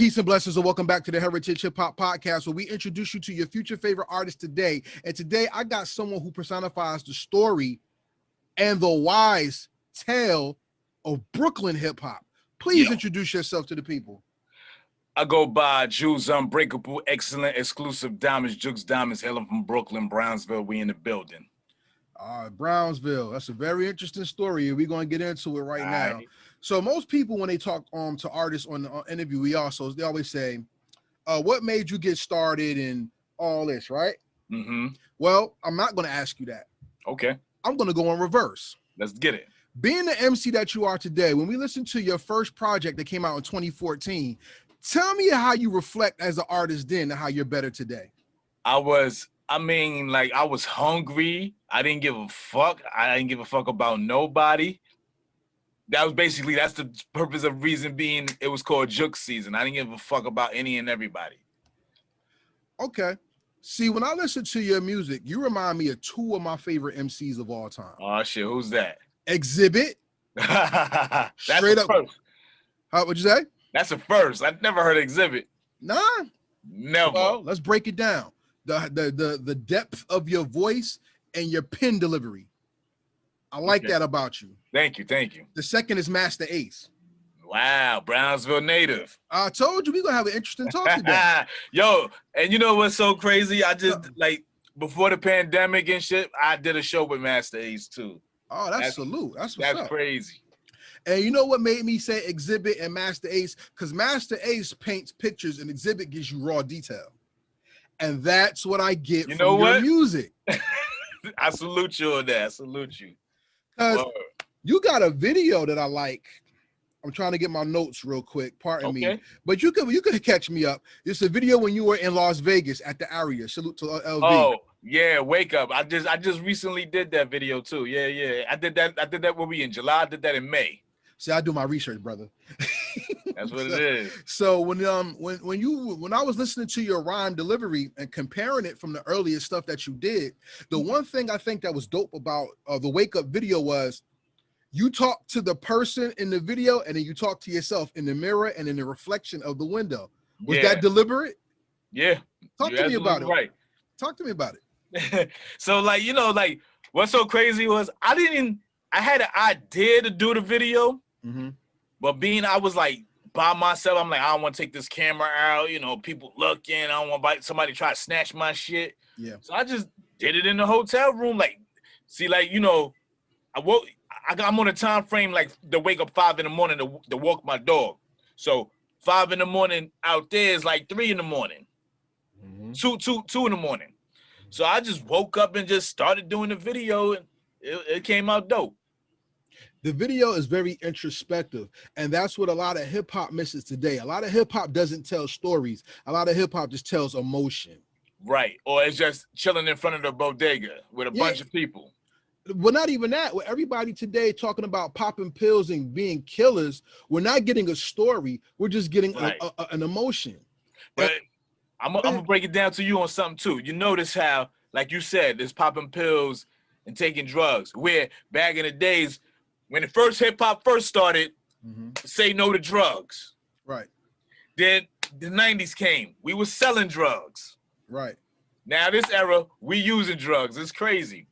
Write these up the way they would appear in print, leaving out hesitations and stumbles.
Peace and blessings, and welcome back to the Heritage Hip Hop Podcast, where we introduce you to your future favorite artist today. And today, I got someone who personifies the story and the wise tale of Brooklyn hip hop. Please introduce yourself to the people. I go by Juxx Unbreakable, excellent, exclusive Diamondz, Juxx Diamondz, hailing from Brooklyn, Brownsville. We in the building. Brownsville. That's a very interesting story, and we're going to get into it right now. So most people, when they talk to artists on the interview, they always say, what made you get started and all this, right? Mm-hmm. Well, I'm not going to ask you that. Okay. I'm going to go in reverse. Let's get it. Being the MC that you are today, when we listened to your first project that came out in 2014, tell me how you reflect as an artist then and how you're better today. I was hungry. I didn't give a fuck. I didn't give a fuck about nobody. That's the purpose of reason being it was called Juxx season. I didn't give a fuck about any and everybody. Okay. See, when I listen to your music, you remind me of two of my favorite MCs of all time. Oh shit, who's that? Exhibit. Straight up. First. What'd you say? That's a first. I've never heard of Exhibit. Nah. Never. Well, let's break it down. The depth of your voice and your pen delivery. I like that about you. Thank you. The second is Master Ace. Wow, Brownsville native. I told you we're gonna have an interesting talk today. Yo, and you know what's so crazy? I just before the pandemic and shit, I did a show with Master Ace too. Oh, that's salute. That's crazy. And you know what made me say Exhibit and Master Ace? Because Master Ace paints pictures and Exhibit gives you raw detail. And that's what I get from your music. I salute you on that. I salute you. Because you got a video that I like. I'm trying to get my notes real quick. Pardon me. But you could catch me up. It's a video when you were in Las Vegas at the Aria. Salute to LV. Oh, yeah, Wake Up. I just recently did that video too. Yeah. I did that when we in July. I did that in May. See, I do my research, brother. That's what it is. So when I was listening to your rhyme delivery and comparing it from the earliest stuff that you did, the one thing I think that was dope about the Wake Up video was you talk to the person in the video and then you talk to yourself in the mirror and in the reflection of the window. Was that deliberate? Yeah. Talk to me about it. Right. Talk to me about it. So what's so crazy was I had an idea to do the video. Mm-hmm. But I was like by myself, I'm like, I don't want to take this camera out, people looking, I don't want somebody try to snatch my shit. Yeah. So I just did it in the hotel room. I'm on a time frame to wake up 5 in the morning to walk my dog. So 5 in the morning out there is like 3 in the morning. Mm-hmm. 2 in the morning. So I just woke up and just started doing the video and it came out dope. The video is very introspective, and that's what a lot of hip hop misses today. A lot of hip hop doesn't tell stories. A lot of hip hop just tells emotion. Right. Or it's just chilling in front of the bodega with a bunch of people. Well, not even that. With everybody today talking about popping pills and being killers, we're not getting a story. We're just getting an emotion. But I'm gonna break it down to you on something too. You notice how, like you said, there's popping pills and taking drugs. Where back in the days, when the first hip hop first started, say no to drugs. Right. Then the 90s came. We were selling drugs. Right. Now this era, we using drugs. It's crazy.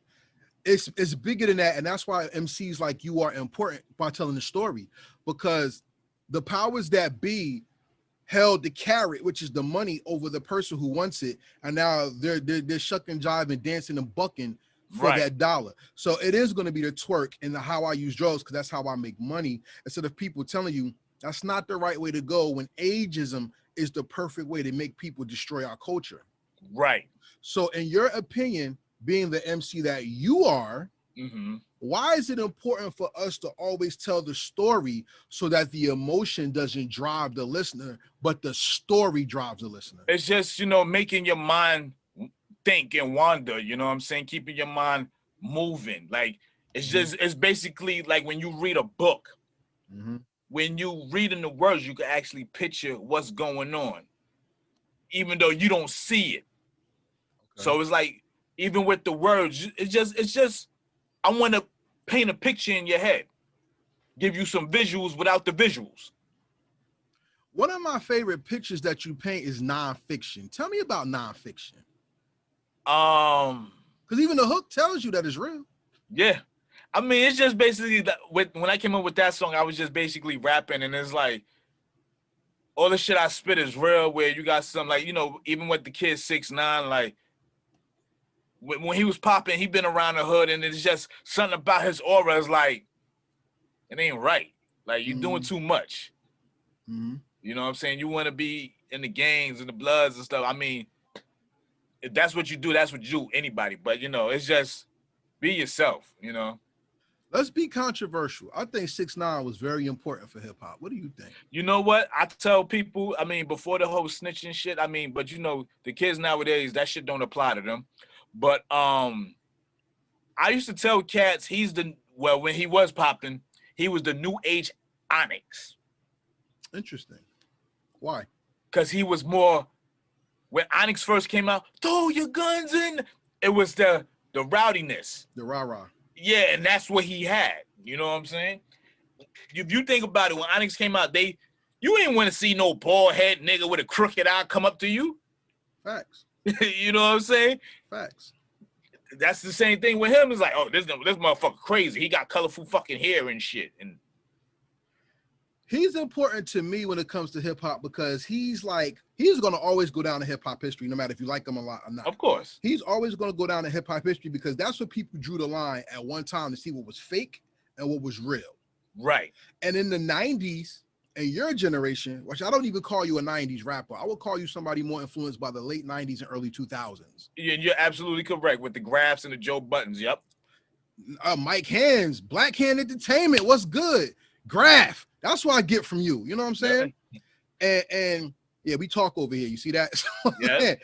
It's bigger than that, and that's why MCs like you are important by telling the story, because the powers that be held the carrot, which is the money, over the person who wants it, and now they're shucking, jiving, dancing, and bucking for that dollar. So it is going to be the twerk and the how I use drugs, because that's how I make money, instead of people telling you that's not the right way to go, when ageism is the perfect way to make people destroy our culture. Right. So in your opinion, being the MC that you are, why is it important for us to always tell the story so that the emotion doesn't drive the listener, but the story drives the listener? It's just, making your mind think and wander, you know what I'm saying? Keeping your mind moving. Like, it's basically like when you read a book, when you reading the words, you can actually picture what's going on, even though you don't see it. So it's like, even with the words, it's just, I want to paint a picture in your head, give you some visuals without the visuals. One of my favorite pictures that you paint is nonfiction. Tell me about nonfiction. Because even the hook tells you that it's real. Yeah. I mean, it's just basically that when I came up with that song, I was just basically rapping, and it's like all the shit I spit is real. Where you got some, like, you know, even with the kid 6ix9ine, like when he was popping, he been around the hood, and it's just something about his aura is like, it ain't right. Like, you're doing too much. You know what I'm saying? You want to be in the gangs and the Bloods and stuff. I mean, if that's what you do, that's what you do, anybody. But, you know, it's just be yourself, you know? Let's be controversial. I think 6ix9ine was very important for hip hop. What do you think? You know what? I tell people, I mean, before the whole snitching shit, I mean, but you know, the kids nowadays, that shit don't apply to them. But I used to tell cats when he was popping, he was the new age Onyx. Interesting. Why? Because he was more, when Onyx first came out, throw your guns in. It was the rowdiness. The rah-rah. Yeah, and that's what he had. You know what I'm saying? If you think about it, when Onyx came out, you ain't want to see no bald head nigga with a crooked eye come up to you. Facts. You know what I'm saying? Facts. That's the same thing with him. It's like, oh, this motherfucker crazy. He got colorful fucking hair and shit. And he's important to me when it comes to hip hop because he's gonna always go down in hip hop history, no matter if you like him a lot or not. Of course. He's always gonna go down in hip hop history because that's what people drew the line at one time to see what was fake and what was real. Right. And in the 90s and your generation, which I don't even call you a 90s rapper, I would call you somebody more influenced by the late 90s and early 2000s. Yeah, you're absolutely correct with the graphs and the Joe Buttons. Yep. Mike Hands, Black Hand Entertainment, what's good? Graph. That's what I get from you. You know what I'm saying? Yeah. And yeah, we talk over here. You see that? Yeah.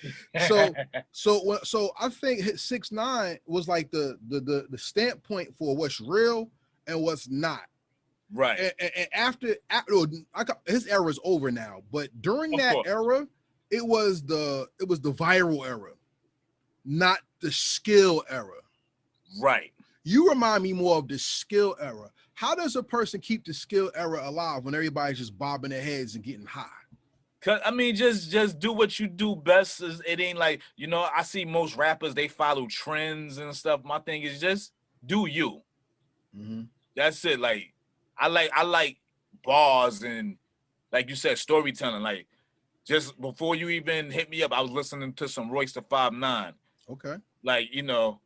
So I think 6ix9ine was like the stamp point for what's real and what's not. Right. And after his era is over now, but during that era, it was the viral era, not the skill era. Right. You remind me more of the skill era. How does a person keep the skill era alive when everybody's just bobbing their heads and getting high? Cause I mean, just do what you do best. It ain't like, you know, I see most rappers, they follow trends and stuff. My thing is just do you. That's it. Like, I like bars and, like you said, storytelling. Like, just before you even hit me up, I was listening to some Royce the 5'9". Okay. Like, you know,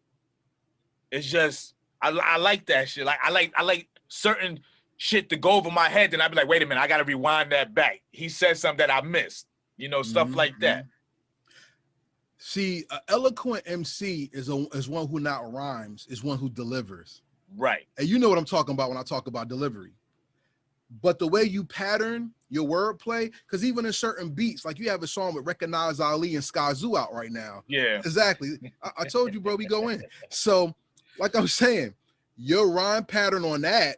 it's just I like that shit. Like, I like certain shit to go over my head, and I'd be like, wait a minute, I gotta rewind that back. He said something that I missed. You know, stuff like that. See, an eloquent MC is one who not rhymes, is one who delivers. Right. And you know what I'm talking about when I talk about delivery. But the way you pattern your wordplay, because even in certain beats, like you have a song with Recognize Ali and Sky Zoo out right now. Yeah. Exactly. I told you, bro, we go in. So, like I was saying, your rhyme pattern on that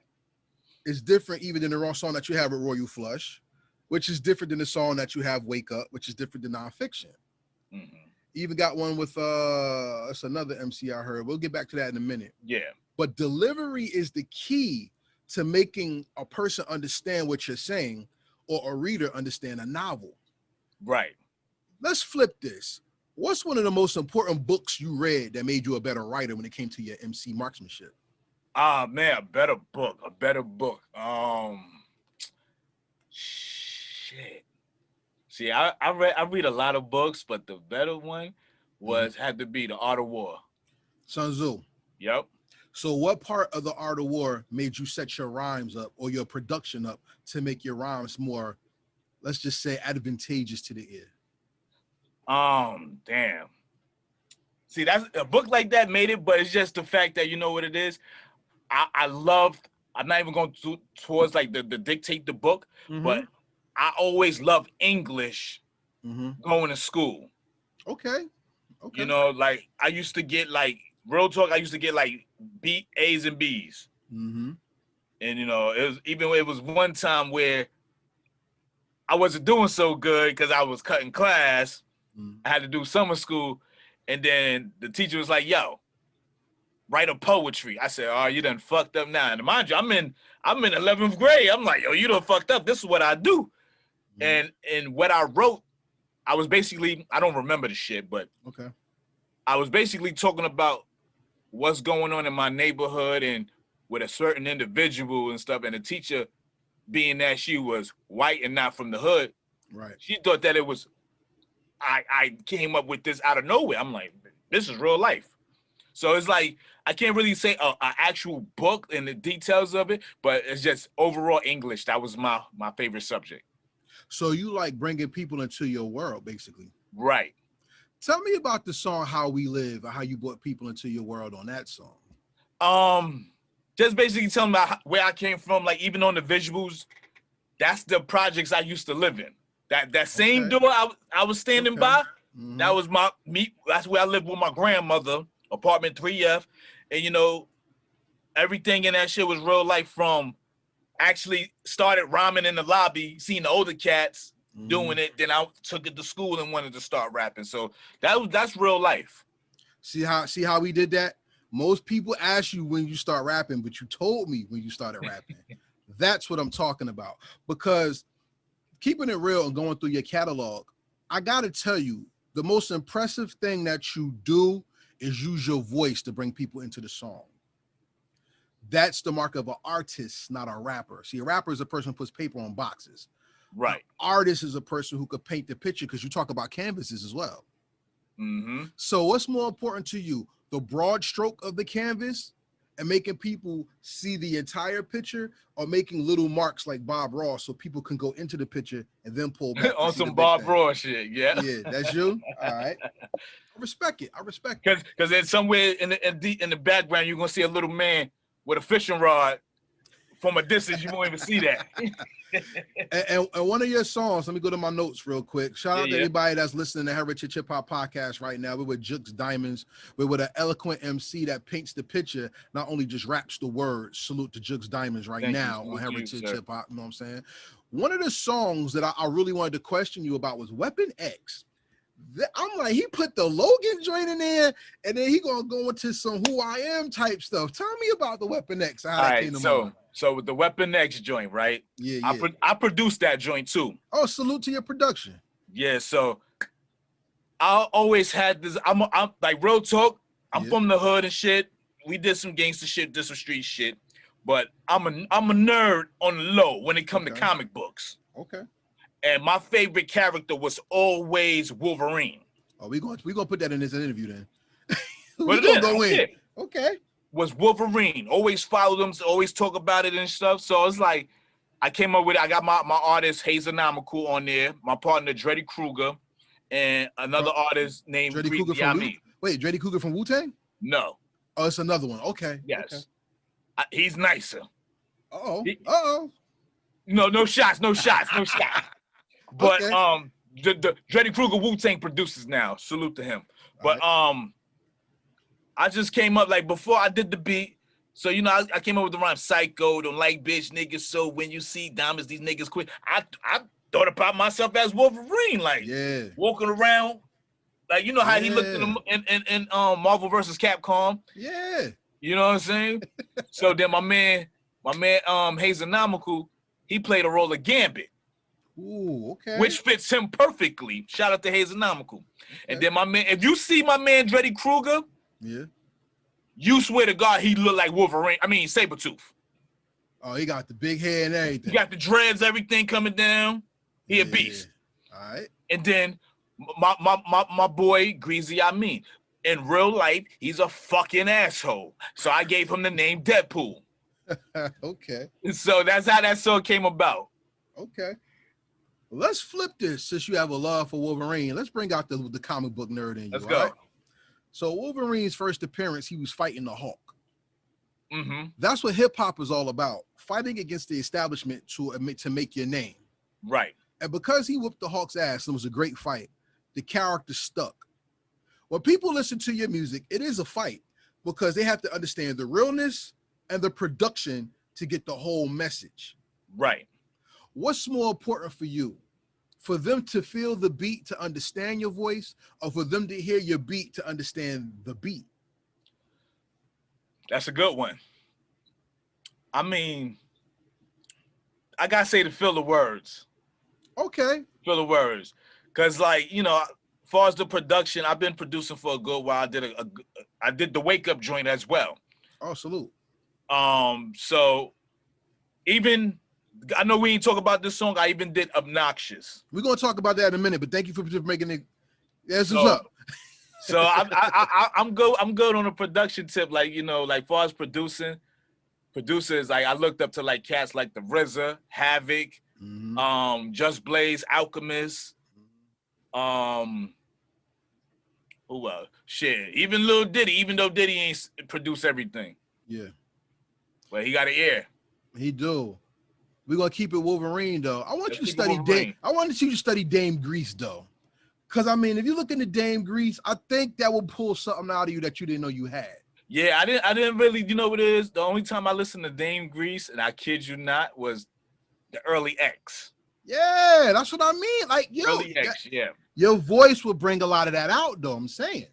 is different even than the wrong song that you have with Royal Flush, which is different than the song that you have Wake Up, which is different than Nonfiction. You even got one with it's another MC I heard. We'll get back to that in a minute. Yeah. But delivery is the key to making a person understand what you're saying or a reader understand a novel. Right. Let's flip this. What's one of the most important books you read that made you a better writer when it came to your MC marksmanship? Ah, man, a better book. Shit. See, I read a lot of books, but the better one had to be The Art of War. Sun Tzu. Yep. So what part of The Art of War made you set your rhymes up or your production up to make your rhymes more, let's just say, advantageous to the ear? Damn. See, that's a book like that made it, but it's just the fact that, you know what it is? I'm not even going towards like the dictate the book, but I always loved English going to school. Okay. You know, like I used to get like, real talk, I used to get like A's and B's. And, you know, it was one time where I wasn't doing so good because I was cutting class. I had to do summer school. And then the teacher was like, yo, write a poetry. I said, oh, you done fucked up now. And mind you, I'm in 11th grade. I'm like, yo, you done fucked up. This is what I do. And what I wrote, I was basically, I don't remember the shit, but okay, I was basically talking about what's going on in my neighborhood and with a certain individual and stuff. And the teacher, being that she was white and not from the hood, right. she thought that it was, I came up with this out of nowhere. I'm like, this is real life. So it's like, I can't really say an actual book and the details of it, but it's just overall English. That was my favorite subject. So you like bringing people into your world, basically. Right. Tell me about the song "How We Live" and how you brought people into your world on that song. Just basically telling about where I came from. Like even on the visuals, that's the projects I used to live in. That same door I was standing by, that was that's where I lived with my grandmother, apartment 3F. And you know, everything in that shit was real life. From actually started rhyming in the lobby, seeing the older cats doing it, then I took it to school and wanted to start rapping. So that's real life. See how we did that? Most people ask you when you start rapping, but you told me when you started rapping. That's what I'm talking about. Because keeping it real and going through your catalog, I gotta tell you, the most impressive thing that you do is use your voice to bring people into the song. That's the mark of an artist, not a rapper. See, a rapper is a person who puts paper on boxes. Right. An artist is a person who could paint the picture, because you talk about canvases as well. So what's more important to you, the broad stroke of the canvas and making people see the entire picture, or making little marks like Bob Ross so people can go into the picture and then pull back on some Bob Ross shit? Yeah, that's you. All right, I respect it. Because then somewhere in the background you're gonna see a little man with a fishing rod. From a distance, you won't even see that. and one of your songs, let me go to my notes real quick. Shout out to everybody that's listening to Heritage Hip Hop Podcast right now. We're with Juxx Diamondz. We're with an eloquent MC that paints the picture, not only just raps the words. Salute to Juxx Diamondz right now on Heritage Hip Hop. You know what I'm saying? One of the songs that I really wanted to question you about was Weapon X. I'm like, he put the Logan joint in there, and then he gonna go into some Who I Am type stuff. Tell me about the Weapon X. How that came to mind. So with the Weapon X joint, right? Yeah. I produced that joint too. Oh, salute to your production. Yeah, so I always had this. I'm like real talk. I'm from the hood and shit. We did some gangster shit, did some street shit, but I'm a nerd on the low when it come to comic books. Okay. And my favorite character was always Wolverine. Oh, we gonna put that in this interview then. We're gonna go in. Okay. Was Wolverine. Always follow them, always talk about it and stuff. So it's like I came up with it. I got my artist Hazenomical on there, my partner Dreddy Kruger, and another artist named Dreddy Kruger from Wait, Dreddy Kruger from Wu-Tang? No. Oh, it's another one. Okay. Yes. Okay. He's nicer. Uh-oh. No shots. But the Dreddy Kruger Wu-Tang produces now. Salute to him. But I just came up like before I did the beat. So you know, I came up with the rhyme psycho, don't like bitch niggas. So when you see diamonds, these niggas quit. I thought about myself as Wolverine, like walking around, like you know how he looked in Marvel versus Capcom. Yeah. You know what I'm saying? So then my man Hazenomical, he played a role of Gambit. Ooh, okay. Which fits him perfectly. Shout out to Hazenomical. And then my man, if you see my man Dreddy Kruger, you swear to God he looked like Wolverine. I mean Sabretooth. Oh, he got the big hair and everything. He got the dreads, everything coming down. He a beast. All right. And then my boy Greasy Amin. In real life, he's a fucking asshole. So I gave him the name Deadpool. Okay. So that's how that song came about. Okay. Let's flip this since you have a love for Wolverine. Let's bring out the comic book nerd in you. Let's go. Right? So Wolverine's first appearance, he was fighting the Hulk. That's what hip hop is all about. Fighting against the establishment to make your name. Right. And because he whooped the Hulk's ass and it was a great fight, the character stuck. When people listen to your music, it is a fight because they have to understand the realness and the production to get the whole message. Right. What's more important for you? For them to feel the beat to understand your voice, or for them to hear your beat to understand the beat? That's a good one. I mean, I gotta say to feel the words. Okay. For the words. Cause like, you know, as far as the production, I've been producing for a good while. I did the Wake Up joint as well. Oh, salute. So even I know we ain't talk about this song. I even did Obnoxious. We're gonna talk about that in a minute, but thank you for making it. That's what's So, up. So I'm good. I'm good on a production tip. Like, you know, like far as producers, like I looked up to like cats like the RZA, Havoc, Just Blaze, Alchemist, who else? Shit, even Lil Diddy, even though Diddy ain't produce everything. Yeah. But he got an ear. He do. We're gonna keep it Wolverine though. I want Let's you to keep it study Wolverine. Dame. I wanted you to study Dame Grease though. Cause I mean, if you look into Dame Grease, I think that will pull something out of you that you didn't know you had. Yeah, I didn't really, you know what it is? The only time I listened to Dame Grease, and I kid you not, was the early X. Yeah, that's what I mean. Like, yo, Early X, yeah. Your voice will bring a lot of that out, though. I'm saying.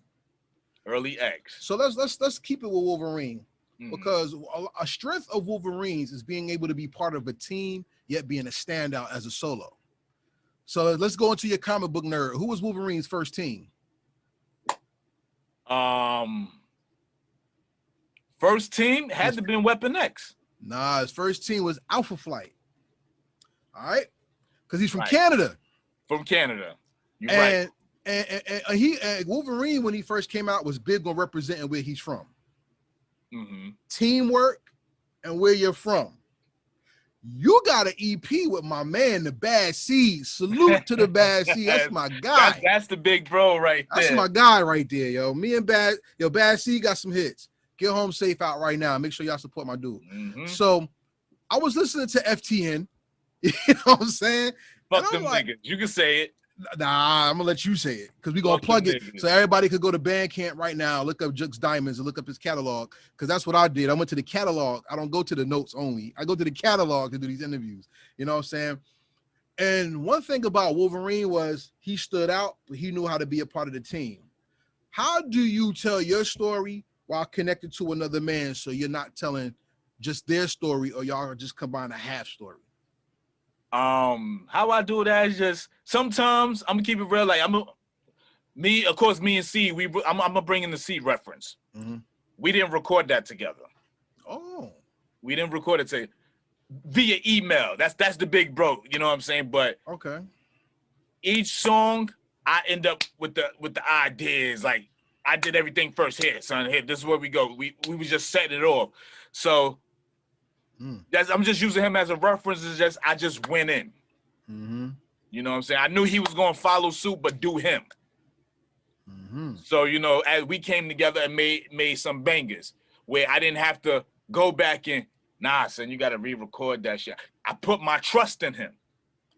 Early X. So let's keep it with Wolverine, because a strength of Wolverines is being able to be part of a team, yet being a standout as a solo. So let's go into your comic book nerd. Who was Wolverine's first team? First team had to have been Weapon X. Nah, his first team was Alpha Flight. All right, because he's from Canada. From Canada, you're right. And Wolverine, when he first came out, was big on representing where he's from. Teamwork and where you're from. You got an EP with my man, the Bad Seed. Salute to the Bad Seed. That's my guy. That's the big bro right there. That's my guy right there, yo. Me and Bad Seed got some hits. Get home safe out right now. Make sure y'all support my dude. So I was listening to FTN. You know what I'm saying? Fuck them niggas. You can say it. Nah, I'm gonna let you say it because we're gonna plug it so everybody could go to Bandcamp right now, look up Juxx Diamondz and look up his catalog, because that's what I did. I went to the catalog. I don't go to the notes only. I go to the catalog to do these interviews. You know what I'm saying? And one thing about Wolverine was he stood out, but he knew how to be a part of the team. How do you tell your story while connected to another man so you're not telling just their story, or y'all just combine a half story? How I do that is just sometimes I'm gonna keep it real. Like me and C, I'm gonna bring in the C reference. We didn't record that together. Oh, we didn't record it via email. That's the big bro. You know what I'm saying? But okay, each song I end up with the ideas. Like I did everything first. Here, son. Here, this is where we go. We was just setting it off. So. I'm just using him as a reference. I just went in. You know what I'm saying? I knew he was going to follow suit, but do him. So, you know, as we came together and made some bangers where I didn't have to go back and, nah, son, you got to re-record that shit. I put my trust in him.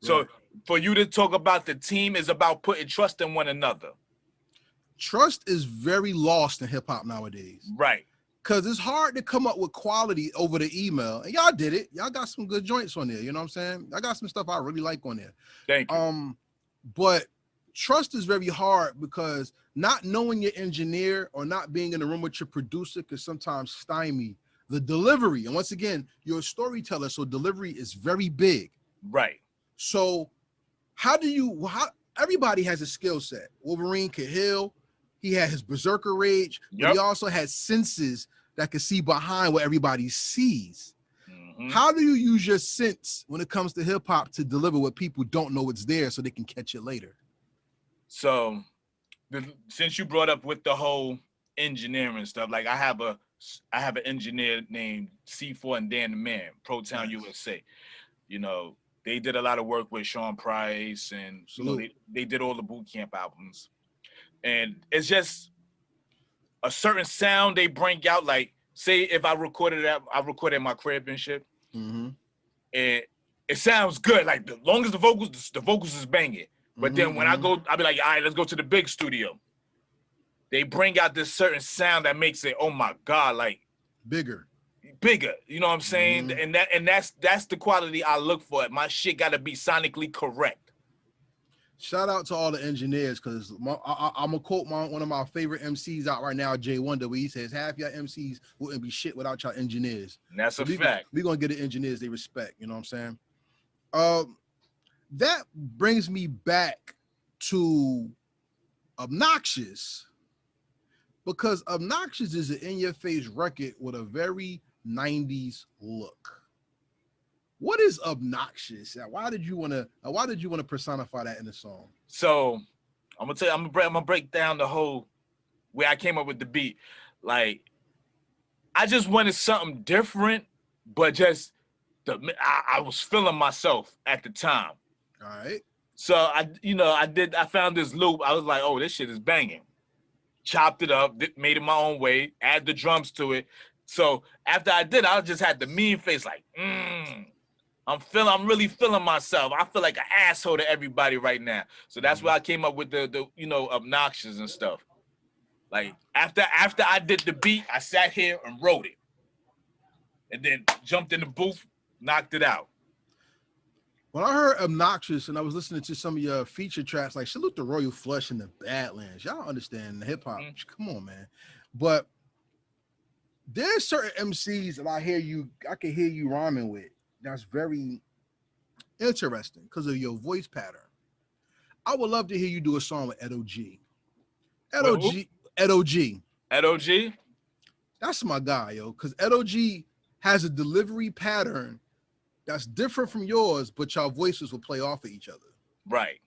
So for you to talk about the team is about putting trust in one another. Trust is very lost in hip hop nowadays. Right. Because it's hard to come up with quality over the email. And y'all did it. Y'all got some good joints on there. You know what I'm saying? I got some stuff I really like on there. Thank you. But trust is very hard because not knowing your engineer or not being in the room with your producer could sometimes stymie the delivery. And once again, you're a storyteller, so delivery is very big. Right. So everybody has a skill set. Wolverine could heal. He had his berserker rage, but he also had senses that could see behind what everybody sees. How do you use your sense when it comes to hip hop to deliver what people don't know it's there so they can catch it later? So since you brought up with the whole engineering stuff, like I have an engineer named C4 and Dan the Man, Pro Town USA. You know, they did a lot of work with Sean Price, and you know, they did all the boot camp albums. And it's just a certain sound they bring out. Like, say if I recorded my crib and shit, and it sounds good. Like, the long as the vocals is banging. But then when I go, I'll be like, all right, let's go to the big studio. They bring out this certain sound that makes it, oh my God, like bigger. You know what I'm saying? And that's the quality I look for. My shit got to be sonically correct. Shout out to all the engineers, because I'm gonna quote one of my favorite MCs out right now, Jay Wonder, where he says, half your MCs wouldn't be shit without your engineers. And that's a fact. We're gonna get the engineers they respect, you know what I'm saying? that brings me back to Obnoxious, because Obnoxious is an in-your-face record with a very 90s look. What is Obnoxious? Why did you want to personify that in the song? So I'm gonna tell you, I'm gonna break down the whole way I came up with the beat. Like, I just wanted something different, but just I was feeling myself at the time. All right. So I found this loop. I was like, oh, this shit is banging. Chopped it up, made it my own way, add the drums to it. So after I did, I just had the mean face, like, I'm really feeling myself. I feel like an asshole to everybody right now. So that's why I came up with the Obnoxious and stuff. Like after I did the beat, I sat here and wrote it. And then jumped in the booth, knocked it out. When I heard Obnoxious and I was listening to some of your feature tracks, like Salute to Royal Flush and the Badlands, y'all understand the hip hop. Come on, man. But there's certain MCs that I can hear you rhyming with. That's very interesting because of your voice pattern. I would love to hear you do a song with Edo G. Edo G. That's my guy, yo. Because Edo G has a delivery pattern that's different from yours, but y'all voices will play off of each other. Right.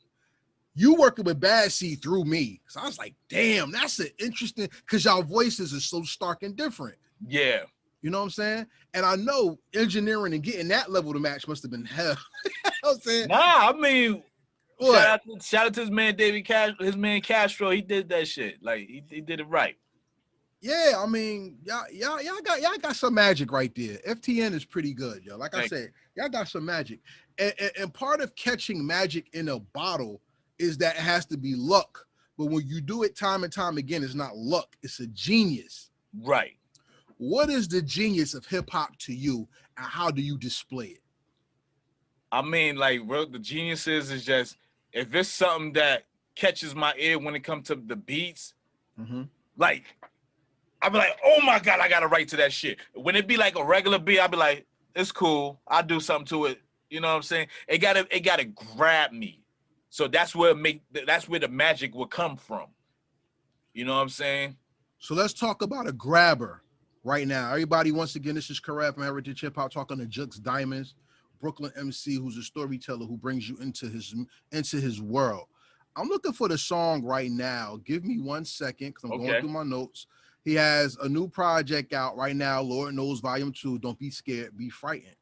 You working with Bad Seed through me. So I was like, damn, that's an interesting, because y'all voices are so stark and different. Yeah. You know what I'm saying? And I know engineering and getting that level to match must have been hell. You know what I'm saying? Nah, I mean, shout out to his man David Castro, his man Castro. He did that shit. Like he did it right. Yeah, I mean, y'all got some magic right there. FTN is pretty good, yo. Like I said, y'all got some magic. And part of catching magic in a bottle is that it has to be luck. But when you do it time and time again, it's not luck, it's a genius. Right. What is the genius of hip hop to you, and how do you display it? I mean, like, the genius is just, if it's something that catches my ear when it comes to the beats, like, I'll be like, oh my God, I gotta write to that shit. When it be like a regular beat, I'll be like, it's cool, I'll do something to it. You know what I'm saying? It gotta grab me. So that's where the magic will come from. You know what I'm saying? So let's talk about a grabber right now. Everybody, once again, this is Karev from Heritage Hip Hop talking to Juxx Diamondz, Brooklyn MC, who's a storyteller who brings you into his world. I'm looking for the song right now. Give me 1 second, because I'm going through my notes. He has a new project out right now, Lord Knows Volume 2. Don't be scared, be frightened.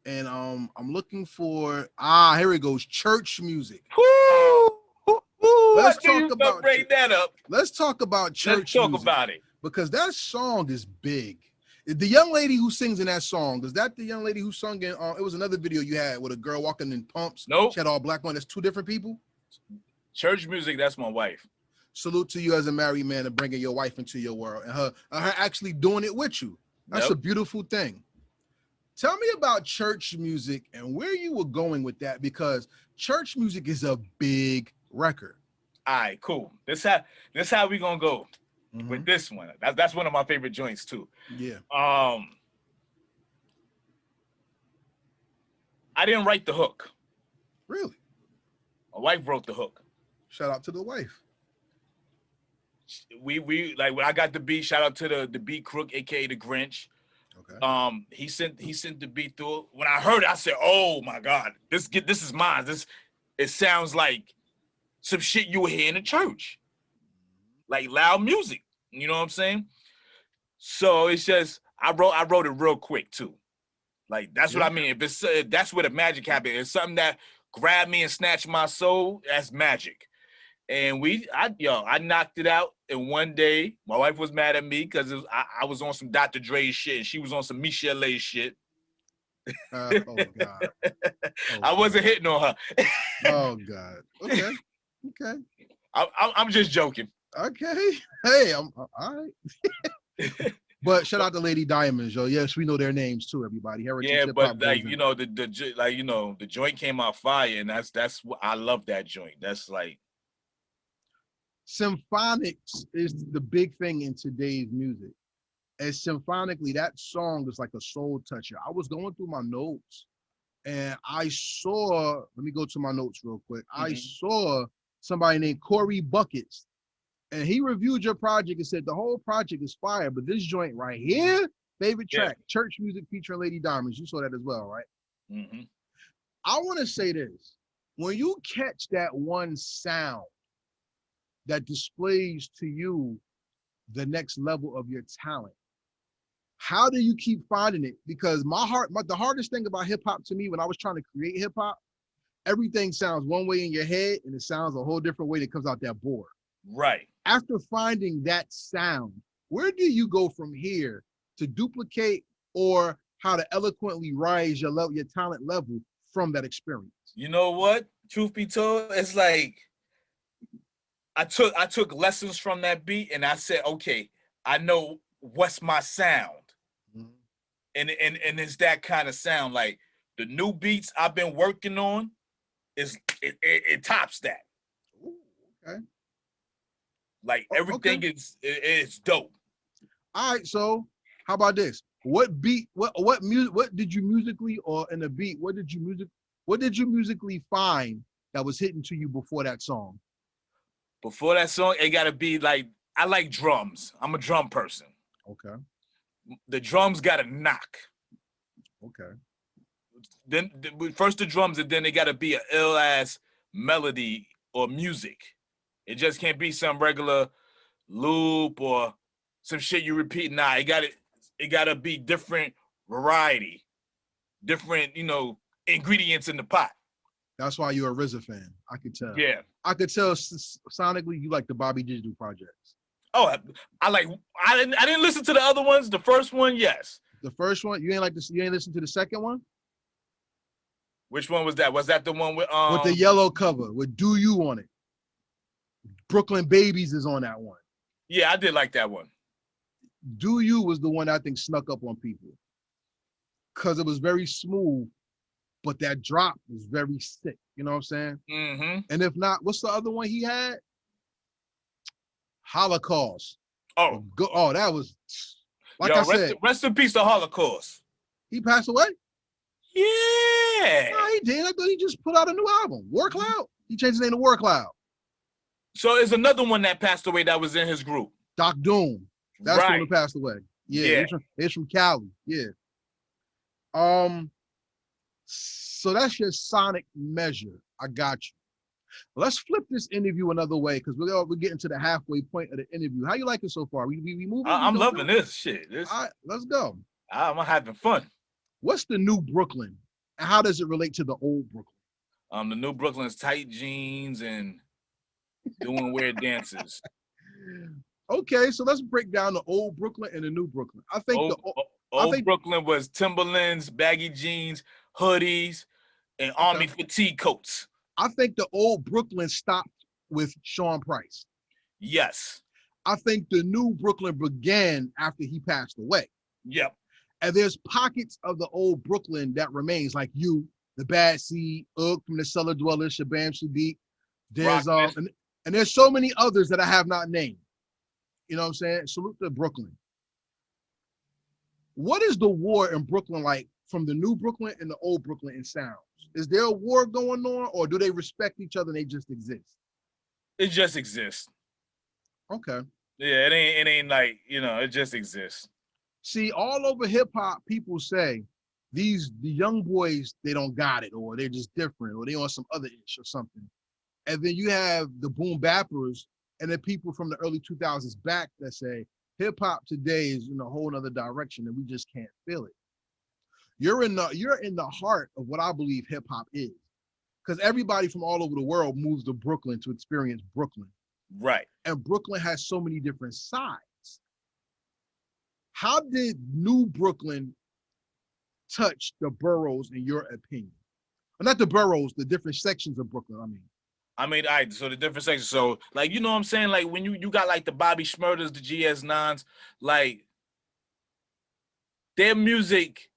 And I'm looking for here it goes, Church Music. Let's talk about break that up. Let's talk about church music. Let's talk about it. Because that song is big. The young lady who sings in that song, is that the young lady who sung in it was another video you had with a girl walking in pumps? Nope. She had all black on. That's two different people? Church Music, that's my wife. Salute to you as a married man and bringing your wife into your world and her actually doing it with you. That's a beautiful thing. Tell me about Church Music and where you were going with that, because Church Music is a big record. All right, cool. This how we gonna go with this one. That's one of my favorite joints too. Yeah. I didn't write the hook. Really? My wife wrote the hook. Shout out to the wife. We like, when I got the beat, shout out to the beat crook, aka the Grinch. Okay. He sent the beat through. When I heard it, I said, "Oh my God, this is mine. It sounds like some shit you would hear in a church, like loud music." You know what I'm saying? So it's just I wrote it real quick too. Like that's what I mean. If it's that's where the magic happened. It's something that grabbed me and snatched my soul. That's magic. And I knocked it out in one day. My wife was mad at me because I was on some Dr. Dre shit and she was on some Michelle shit. Oh God. I wasn't hitting on her. Oh God. Okay. I'm just joking. Okay. Hey, I'm all right. But shout out to Lady Diamondz, yo. Yes, we know their names too, everybody. Heritage but like the joint came out fire, and that's what I love, that joint. That's like symphonics is the big thing in today's music. And symphonically, that song is like a soul toucher. I was going through my notes and I saw, let me go to my notes real quick. I saw somebody named Corey Buckets, and he reviewed your project and said the whole project is fire, but this joint right here, favorite track, Church Music featuring Lady Diamondz. You saw that as well, right? I want to say this. When you catch that one sound that displays to you the next level of your talent, how do you keep finding it? Because the hardest thing about hip hop to me when I was trying to create hip hop, everything sounds one way in your head and it sounds a whole different way that comes out that board. Right. After finding that sound, where do you go from here to duplicate or how to eloquently rise your level, your talent level from that experience? You know what? Truth be told, it's like I took lessons from that beat and I said, okay, I know what's my sound. And it's that kind of sound. Like the new beats I've been working on it tops that. Ooh, okay. Like everything is dope. All right, so how about this? What beat, what music, what did you musically or in the beat, what did you musically find that was hitting to you before that song? Before that song, it gotta be like, I like drums. I'm a drum person. Okay. The drums gotta knock. Okay. Then first the drums, and then they gotta be an ill ass melody or music. It just can't be some regular loop or some shit you repeat. Nah, it gotta be different variety, different, ingredients in the pot. That's why you're a RZA fan. I could tell. Yeah. I could tell sonically you like the Bobby Digital projects. Oh, I didn't listen to the other ones. The first one, yes. The first one, you ain't listen to the second one? Which one was that? Was that the one with the yellow cover with Do You on it? Brooklyn Babies is on that one. Yeah, I did like that one. Do You was the one I think snuck up on people because it was very smooth, but that drop was very sick. You know what I'm saying? And if not, what's the other one he had? Holocaust. Oh, that was like I said. Rest in peace to Holocaust. He passed away? Yeah. No, he did. I thought he just put out a new album. War Cloud. He changed his name to War Cloud. So there's another one that passed away that was in his group. Doc Doom. That's the one who passed away. Yeah. It's from Cali. Yeah. So that's your sonic measure. I got you. Let's flip this interview another way because we're getting to the halfway point of the interview. How you like it so far? We moving? I'm loving this shit. All right, let's go. I'm having fun. What's the new Brooklyn, and how does it relate to the old Brooklyn? The new Brooklyn's tight jeans and doing weird dances. Okay, so let's break down the old Brooklyn and the new Brooklyn. I think old Brooklyn was Timberlands, baggy jeans, hoodies, and army fatigue coats. I think the old Brooklyn stopped with Sean Price. Yes. I think the new Brooklyn began after he passed away. Yep. And there's pockets of the old Brooklyn that remains, like you, the Bad Seed, Ugg from the Cellar Dwellers, Shabam Sadiq. There's and there's so many others that I have not named. You know what I'm saying? Salute to Brooklyn. What is the war in Brooklyn like from the new Brooklyn and the old Brooklyn in sounds? Is there a war going on, or do they respect each other and they just exist? It just exists. Okay. Yeah, it ain't like, it just exists. See, all over hip hop, people say the young boys, they don't got it, or they're just different, or they on some other ish or something. And then you have the boom bappers and the people from the early 2000s back that say hip hop today is in a whole other direction and we just can't feel it. You're in the heart of what I believe hip hop is, because everybody from all over the world moves to Brooklyn to experience Brooklyn. Right. And Brooklyn has so many different sides. How did New Brooklyn touch the boroughs in your opinion? Well, not the boroughs, the different sections of Brooklyn, all right, so the different sections. So, like, you know what I'm saying? Like, when you got, like, the Bobby Shmurdas, the GS9s, like, their music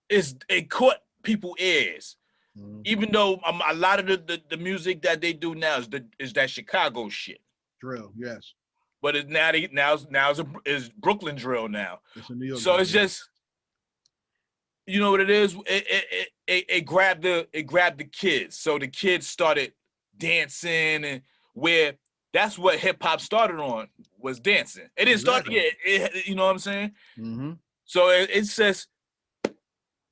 it caught people's ears. Mm-hmm. Even though a lot of the music that they do now is that Chicago shit. Drill, yes. But it's now is Brooklyn drill now. It's a New York so drill. It's just, you know what it is? It grabbed the kids. So the kids started dancing, and where that's what hip hop started on, was dancing. It didn't start, you know what I'm saying? Mm-hmm. So it says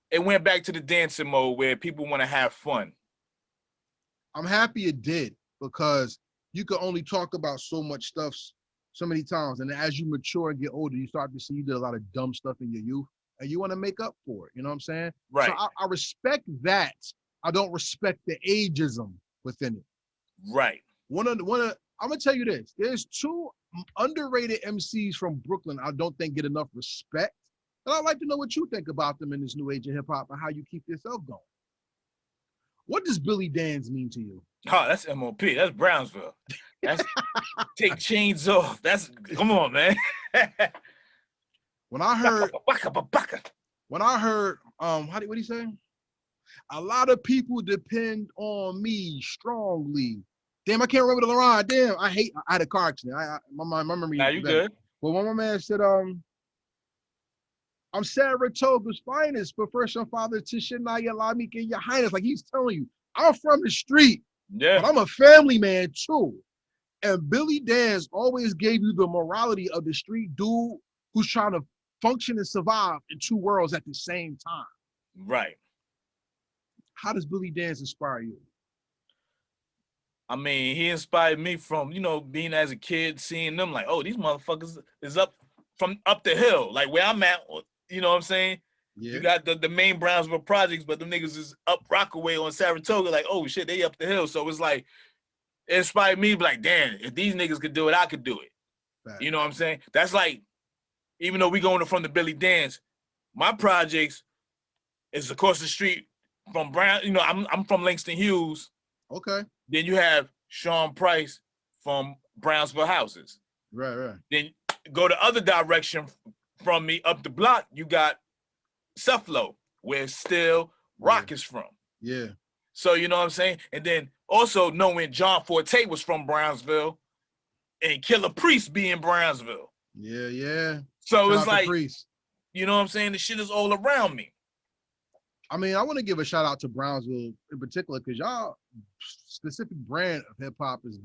it went back to the dancing mode where people want to have fun. I'm happy it did, because you can only talk about so much stuff so many times. And as you mature and get older, you start to see you did a lot of dumb stuff in your youth and you want to make up for it. You know what I'm saying? Right. So I respect that. I don't respect the ageism within it. Right. I'm gonna tell you this. There's two underrated MCs from Brooklyn I don't think get enough respect. And I'd like to know what you think about them in this new age of hip hop and how you keep yourself going. What does Billy Danz mean to you? Oh, that's MOP. That's Brownsville. That's take chains off. That's, come on, man. When I heard, baka. what do you say? A lot of people depend on me strongly. Damn, I can't remember the line. Damn, I had a car accident. My memory. Now you good. Well, when my man said, I'm Saratoga's finest, but first and father to Shania Lamik and your highness. Like, he's telling you, I'm from the street, yeah, but I'm a family man too. And Billy Danz always gave you the morality of the street dude who's trying to function and survive in two worlds at the same time. Right. How does Billy Danz inspire you? I mean, he inspired me from, being as a kid, seeing them like, oh, these motherfuckers is up the hill, like where I'm at. You know what I'm saying? Yeah. You got the main Brownsville projects, but them niggas is up Rockaway on Saratoga, like, oh shit, they up the hill. So it's like, it inspired me to be like, damn, if these niggas could do it, I could do it. Right. You know what I'm saying? That's like, even though we going from the Billy Danz, my projects is across the street from Brown. I'm from Langston Hughes. Okay. Then you have Sean Price from Brownsville Houses. Right. Then go the other direction from me up the block, you got Cephalo, where Still Rock is from. Yeah. So you know what I'm saying? And then also knowing John Forte was from Brownsville and Killer Priest being Brownsville. Yeah. So it's like, you know what I'm saying? The shit is all around me. I mean, I want to give a shout out to Brownsville in particular, because y'all specific brand of hip hop is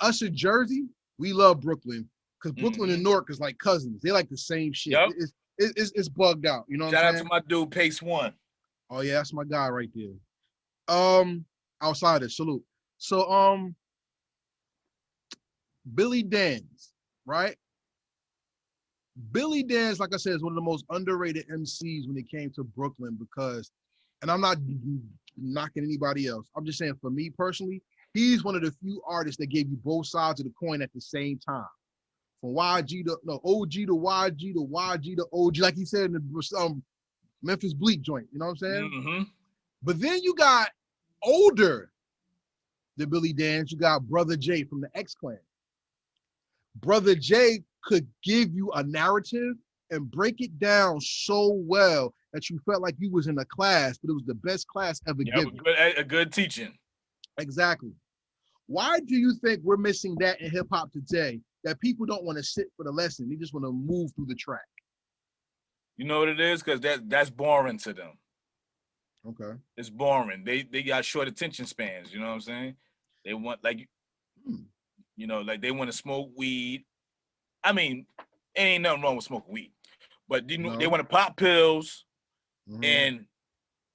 us in Jersey, we love Brooklyn, because Brooklyn and Newark is like cousins. They like the same shit. Yep. It's bugged out. You know what I'm saying? Shout out to my dude, Pace One. Oh yeah, that's my guy right there. Outsider, salute. So Billy Danz, right? Billy Danz, like I said, is one of the most underrated MCs when it came to Brooklyn, because, and I'm not knocking anybody else, I'm just saying, for me personally, he's one of the few artists that gave you both sides of the coin at the same time. From YG to OG to YG to YG to OG, like he said in the Memphis Bleak joint, you know what I'm saying? Mm-hmm. But then you got older than Billy Danz, you got Brother J from the X-Clan. Brother J could give you a narrative and break it down so well that you felt like you was in a class, but it was the best class ever given. A good teaching. Exactly. Why do you think we're missing that in hip hop today? That people don't want to sit for the lesson; they just want to move through the track. You know what it is? Because that's boring to them. Okay. It's boring. They got short attention spans. You know what I'm saying? They want like, like they want to smoke weed. I mean, ain't nothing wrong with smoking weed, but they want to pop pills and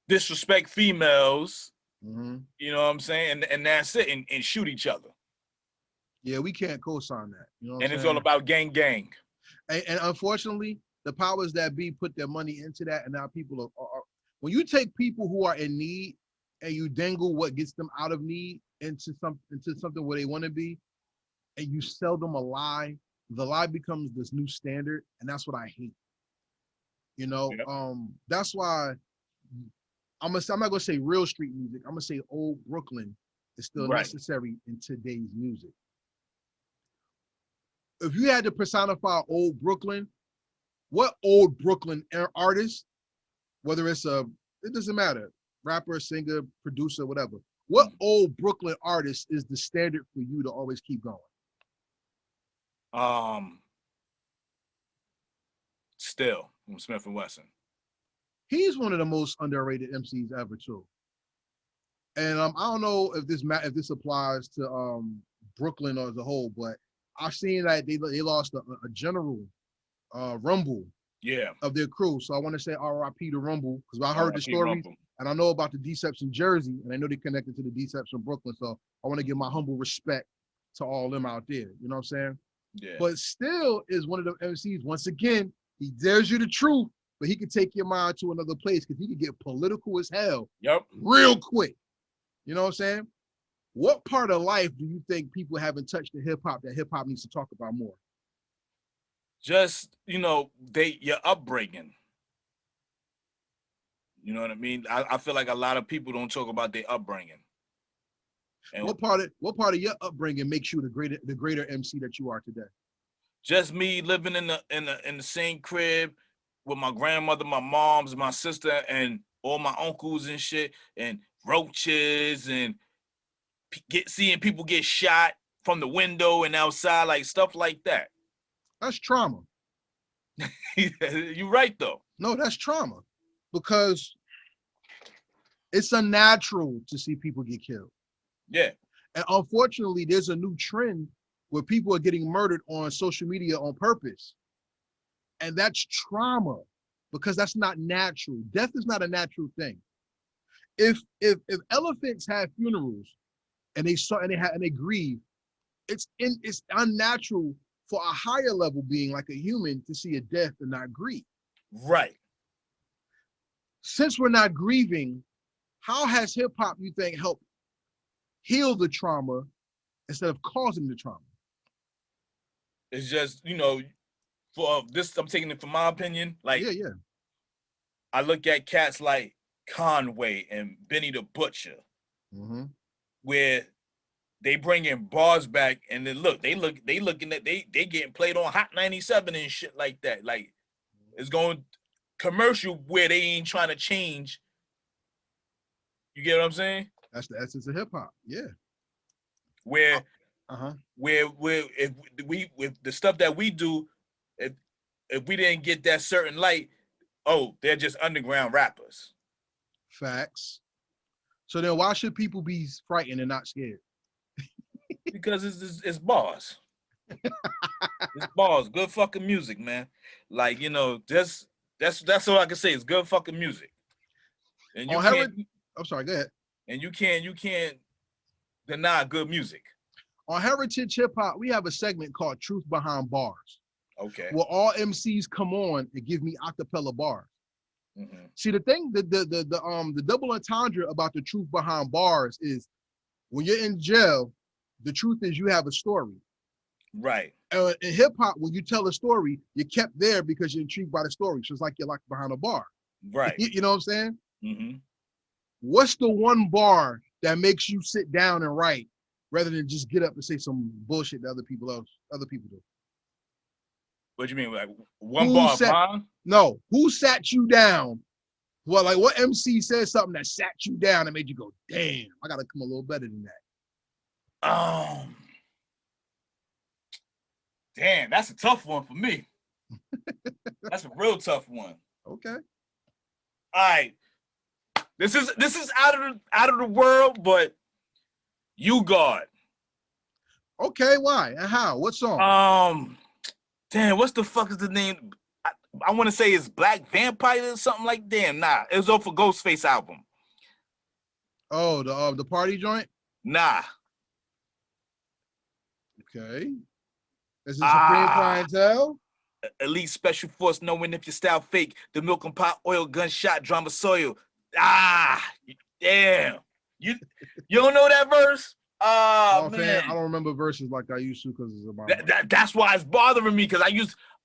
disrespect females. You know what I'm saying? And that's it, and shoot each other. Yeah, we can't co-sign that. You know what I'm saying? It's all about gang. And unfortunately, the powers that be put their money into that, and now people are when you take people who are in need and you dangle what gets them out of need into something where they want to be, and you sell them a lie, the lie becomes this new standard, and that's what I hate. That's why I'm not gonna say real street music. I'm gonna say old Brooklyn is still necessary in today's music. If you had to personify old Brooklyn, what old Brooklyn artist, whether it doesn't matter, rapper, singer, producer, whatever, what old Brooklyn artist is the standard for you to always keep going? Still from Smith & Wesson. He's one of the most underrated MCs ever too. And I don't know if this applies to Brooklyn as a whole, but I've seen that they lost a general Rumble of their crew. So I want to say RIP to Rumble because I heard the stories and I know about the Deceps in Jersey and I know they connected to the Deceps in Brooklyn. So I want to give my humble respect to all them out there. You know what I'm saying? Yeah. But still is one of the MCs. Once again, he dares you the truth, but he can take your mind to another place because he can get political as hell. Yep. Real quick. You know what I'm saying? What part of life do you think people haven't touched the hip hop that hip hop needs to talk about more? Just, your upbringing. You know what I mean? I feel like a lot of people don't talk about their upbringing. And what part of your upbringing makes you the greater MC that you are today? Just me living in the same crib with my grandmother, my moms, my sister, and all my uncles and shit, and roaches, and seeing people get shot from the window and outside, like stuff like that. That's trauma. You're right though. No, that's trauma because it's unnatural to see people get killed. Yeah. And unfortunately, there's a new trend where people are getting murdered on social media on purpose. And that's trauma because that's not natural. Death is not a natural thing. If elephants have funerals and they grieve, it's unnatural for a higher level being like a human to see a death and not grieve. Right. Since we're not grieving, how has hip hop, you think, helped heal the trauma instead of causing the trauma? It's just, for this, I'm taking it from my opinion. Like, yeah. I look at cats like Conway and Benny the Butcher, where they bring in bars back, and then they getting played on Hot 97 and shit like that. Like, it's going commercial where they ain't trying to change. You get what I'm saying? That's the essence of hip hop. Yeah. Where if the stuff that we do, if we didn't get that certain light, they're just underground rappers. Facts. So then why should people be frightened and not scared? Because it's bars. It's bars. Good fucking music, man. Like, that's all I can say. It's good fucking music. And you I'm sorry, go ahead. And you can't deny good music. On Heritage Hip Hop, we have a segment called Truth Behind Bars. Okay. Where all MCs come on and give me acapella bars. See, the thing, the double entendre about the truth behind bars is when you're in jail, the truth is you have a story. Right. In hip hop, when you tell a story, you're kept there because you're intrigued by the story. So it's like you're locked behind a bar. Right. You know what I'm saying? What's the one bar that makes you sit down and write rather than just get up and say some bullshit that other people do? What do you mean? Like one bar of mine? No. Who sat you down? Well, like what MC said something that sat you down and made you go, damn, I gotta come a little better than that. Damn, that's a tough one for me. That's a real tough one. Okay. All right. This is out of the world, but You God. Okay, why and how? What song? Damn, what's the fuck is the name? I want to say it's Black Vampire or something like. Damn, nah, it was off a Ghostface album. Oh, the party joint? Nah. Okay. Is it Supreme Clientele? Elite Special Force, knowing if your style fake. The milk and pot, oil, gunshot, drama, soil. Damn. You don't know that verse? Man. I don't remember verses like I used to because it's about that's why it's bothering me, because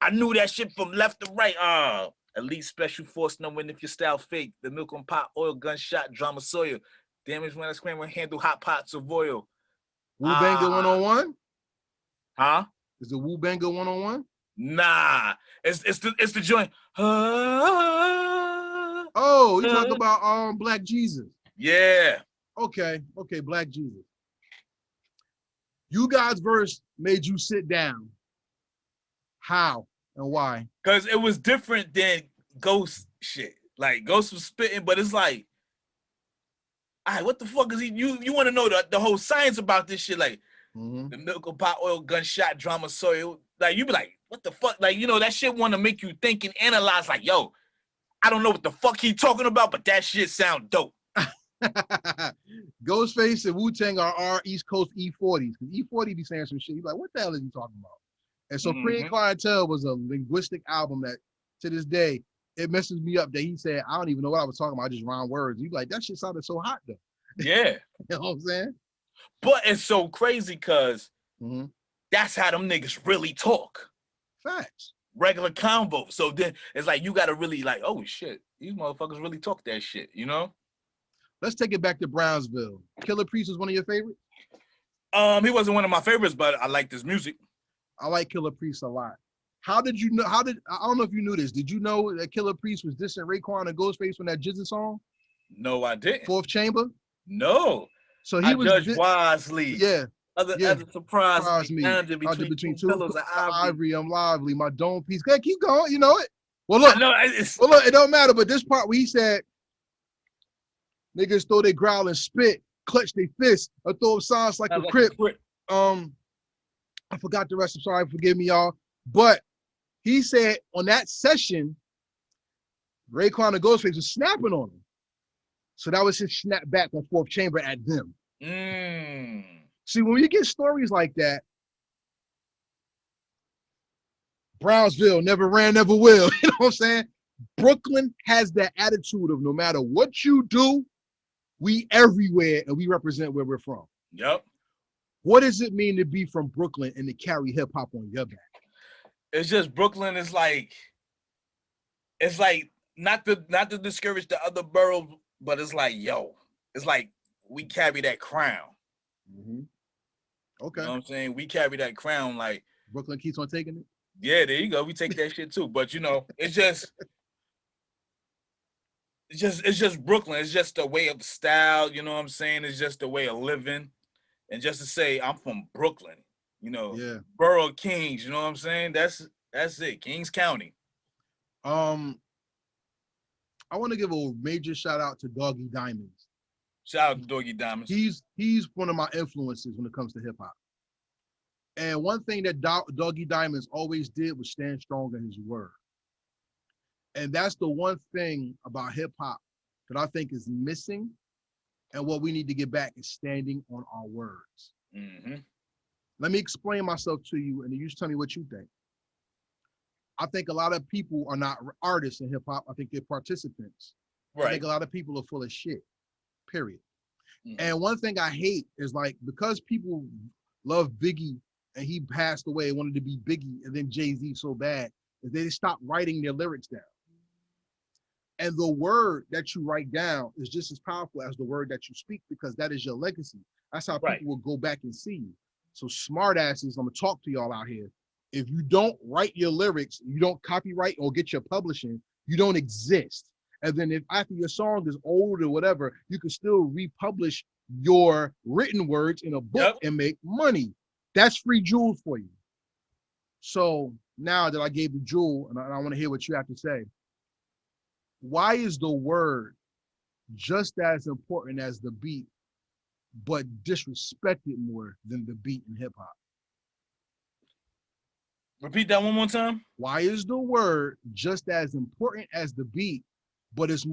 I knew that shit from left to right. Elite Special Force, knowing if your style fake. The milk and pot, oil, gunshot, drama, soil. Damage when I scream when handle hot pots of oil. Wu Banger 101? Huh? Is it Wu Banger 101? Nah. It's the joint. Oh, you talk about Black Jesus. Yeah. Okay, Black Jesus. You guys' verse made you sit down. How and why? Because it was different than Ghost shit. Like Ghost was spitting, but it's like, all right, what the fuck is he? You want to know the whole science about this shit? Like the milk of pot oil, gunshot, drama, soil. Like you be like, what the fuck? Like, you know, that shit want to make you think and analyze. Like, yo, I don't know what the fuck he talking about, but that shit sound dope. Ghostface and Wu-Tang are our East Coast E40s. Because E40 be saying some shit. He's like, what the hell is he talking about? And so Cream Clientele was a linguistic album that, to this day, it messes me up that he said, I don't even know what I was talking about. I just rhyme words. You be like, that shit sounded so hot, though. Yeah. You know what I'm saying? But it's so crazy because that's how them niggas really talk. Facts. Regular convo. So then it's like, you got to really like, oh, shit. These motherfuckers really talk that shit, you know? Let's take it back to Brownsville. Killer Priest was one of your favorites? He wasn't one of my favorites, but I like this music. I like Killer Priest a lot. How did you know? I don't know if you knew this. Did you know that Killer Priest was dissing Raekwon and Ghostface on that Juxx song? No, I didn't. Fourth Chamber? No. So he was judged wisely. Yeah. Other surprise me. Between two pillows of ivory. I'm lively. My dome piece. Okay, keep going. You know it. Well, look. Look, it don't matter. But this part where he said, niggas throw they growl and spit, clutch their fists, or throw up signs like a crip. I forgot the rest. I'm sorry. Forgive me, y'all. But he said on that session, Raekwon and Ghostface was snapping on him. So that was his snap back on Fourth Chamber at them. See, when you get stories like that, Brownsville never ran, never will. You know what I'm saying? Brooklyn has that attitude of no matter what you do, we everywhere and we represent where we're from. Yep. What does it mean to be from Brooklyn and to carry hip hop on your back? It's just Brooklyn is like, it's like not to discourage the other boroughs, but it's like, yo, it's like we carry that crown. Okay. You know what I'm saying? We carry that crown like Brooklyn keeps on taking it. Yeah, there you go. We take that shit too. But you know, it's just Brooklyn. It's just a way of style, you know what I'm saying? It's just a way of living. And just to say I'm from Brooklyn, you know, Borough of Kings, you know what I'm saying? That's it. Kings County. I want to give a major shout out to Juxx Diamondz. Shout out to Juxx Diamondz. He's one of my influences when it comes to hip hop. And one thing that Juxx Diamondz always did was stand strong in his word. And that's the one thing about hip hop that I think is missing. And what we need to get back is standing on our words. Let me explain myself to you, and you just tell me what you think. I think a lot of people are not artists in hip hop. I think they're participants. I think a lot of people are full of shit, period. And one thing I hate is like, because people love Biggie and he passed away, wanted to be Biggie, and then Jay-Z so bad, is they stopped writing their lyrics down. And the word that you write down is just as powerful as the word that you speak, because that is your legacy. That's how people will go back and see you. So smart asses, I'm gonna talk to y'all out here. If you don't write your lyrics, you don't copyright or get your publishing, you don't exist. And then if after your song is old or whatever, you can still republish your written words in a book and make money. That's free jewels for you. So now that I gave the jewel, and I want to hear what you have to say. Why is the word just as important as the beat, but disrespected more than the beat in hip hop? Repeat that one more time. Why is the word just as important as the beat, but is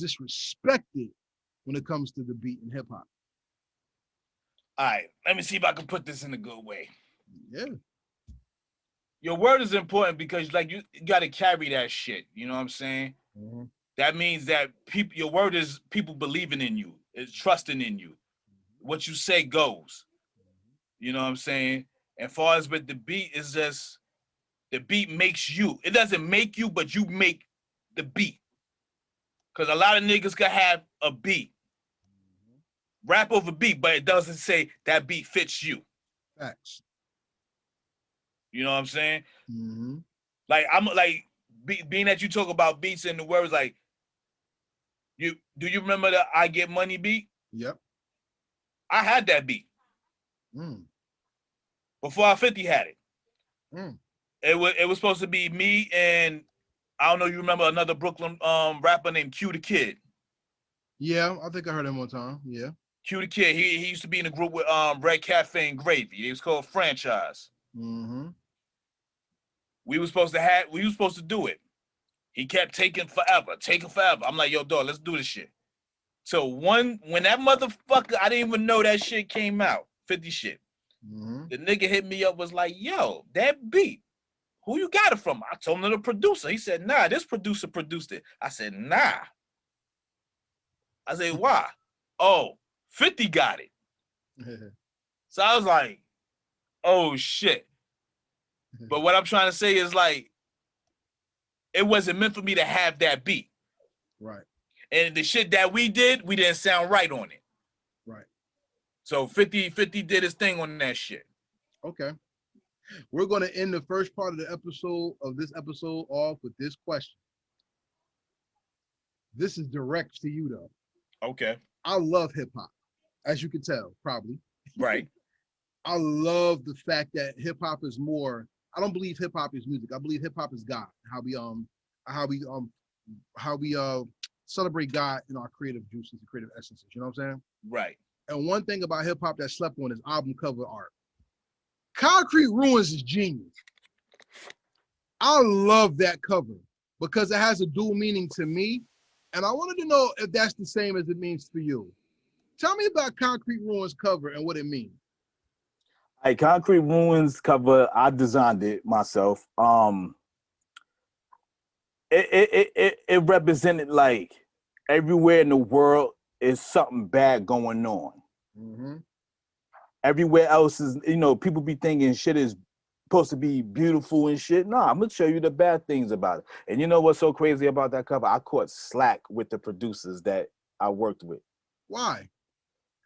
disrespected when it comes to the beat in hip hop? All right, let me see if I can put this in a good way. Yeah. Your word is important because like you got to carry that shit. You know what I'm saying? That means that people, your word is people believing in you, is trusting in you. What you say goes. You know what I'm saying? And far as with the beat, is just the beat makes you. It doesn't make you, but you make the beat. Because a lot of niggas can have a beat, rap over beat, but it doesn't say that beat fits you. Facts. You know what I'm saying? Like I'm like being that you talk about beats and the words, like do you remember the I Get Money beat? Yep. I had that beat. Before 50 had it. It was supposed to be me and I don't know. You remember another Brooklyn rapper named Q the Kid? Yeah, I think I heard him one time. Yeah. Q the Kid. He used to be in a group with Red Cafe and Gravy. It was called Franchise. Mm-hmm. We were supposed to do it. He kept taking forever. I'm like, yo, dog, let's do this shit. So when that motherfucker, I didn't even know that shit came out. 50 shit. Mm-hmm. The nigga hit me up, was like, yo, that beat, who you got it from? I told him the producer. He said, nah, this producer produced it. I said, nah. I said, why? Oh, 50 got it. So I was like, oh shit. But what I'm trying to say is like, it wasn't meant for me to have that beat. Right. And the shit that we didn't sound right on it. Right. So 50 did his thing on that shit. Okay. We're going to end the first part of this episode off with this question. This is direct to you though. Okay. I love hip hop, as you can tell, probably. Right. I love the fact that hip hop is more. I don't believe hip hop is music. I believe hip hop is God. How we celebrate God in our creative juices and creative essences. You know what I'm saying? Right. And one thing about hip hop that slept on is album cover art. Concrete Ruins is genius. I love that cover because it has a dual meaning to me. And I wanted to know if that's the same as it means for you. Tell me about Concrete Ruins cover and what it means. Hey, Concrete Ruins cover, I designed it myself. It represented like everywhere in the world is something bad going on. Mm-hmm. Everywhere else is, people be thinking shit is supposed to be beautiful and shit. No, I'm gonna show you the bad things about it. And you know what's so crazy about that cover? I caught slack with the producers that I worked with. Why?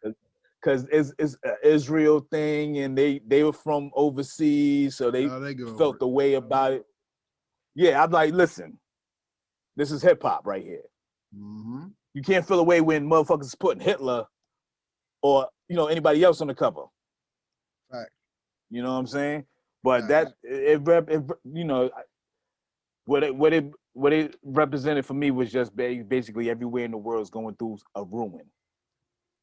Because it's an Israel thing, and they were from overseas, so they felt the way about it. Yeah, I'm like, listen, this is hip hop right here. Mm-hmm. You can't feel away when motherfuckers is putting Hitler or anybody else on the cover. Right. You know what I'm saying? But that what it represented for me was just basically everywhere in the world is going through a ruin.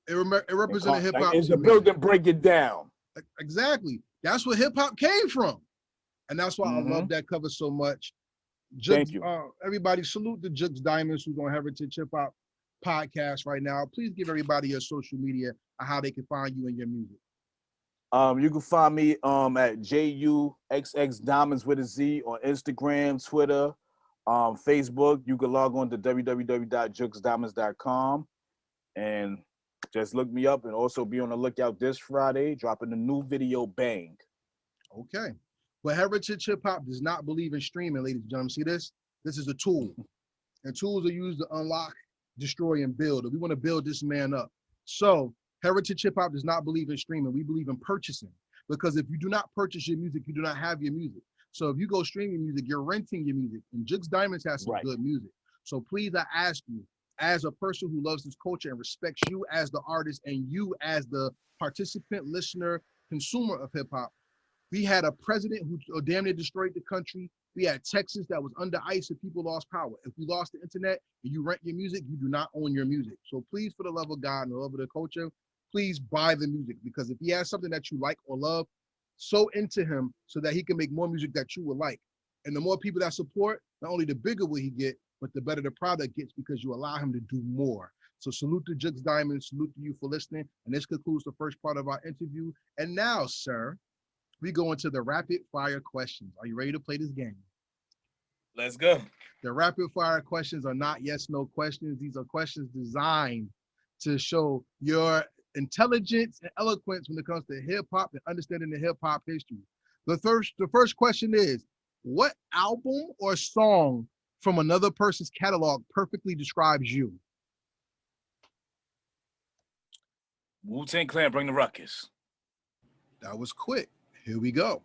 It represented hip hop. It's a building breaking down. Exactly. That's where hip hop came from, and that's why I love that cover so much. Thank you. Everybody, salute the Juxx Diamondz, who's on Heritage Hip Hop podcast right now. Please give everybody your social media and how they can find you and your music. You can find me at Juxx Diamondz with a Z on Instagram, Twitter, Facebook. You can log on to www.juxxdiamondz.com and just look me up, and also be on the lookout this Friday, dropping a new video, Bang. Okay. But Heritage Hip Hop does not believe in streaming, ladies and gentlemen. See this? This is a tool. And tools are used to unlock, destroy, and build. We want to build this man up. So Heritage Hip Hop does not believe in streaming. We believe in purchasing. Because if you do not purchase your music, you do not have your music. So if you go streaming music, you're renting your music. And Juxx Diamondz has some good music. So please, I ask you, as a person who loves this culture and respects you as the artist and you as the participant, listener, consumer of hip hop, we had a president who damn near destroyed the country. We had Texas that was under ice and people lost power. If we lost the internet and you rent your music, you do not own your music. So please, for the love of God and the love of the culture, please buy the music, because if he has something that you like or love, so into him so that he can make more music that you would like. And the more people that support, not only the bigger will he get, but the better the product gets, because you allow him to do more. So salute to Juxx Diamondz, salute to you for listening. And this concludes the first part of our interview. And now, sir, we go into the rapid fire questions. Are you ready to play this game? Let's go. The rapid fire questions are not yes, no questions. These are questions designed to show your intelligence and eloquence when it comes to hip hop and understanding the hip hop history. The first question is, what album or song from another person's catalog perfectly describes you? Wu-Tang Clan, Bring the Ruckus. That was quick. Here we go.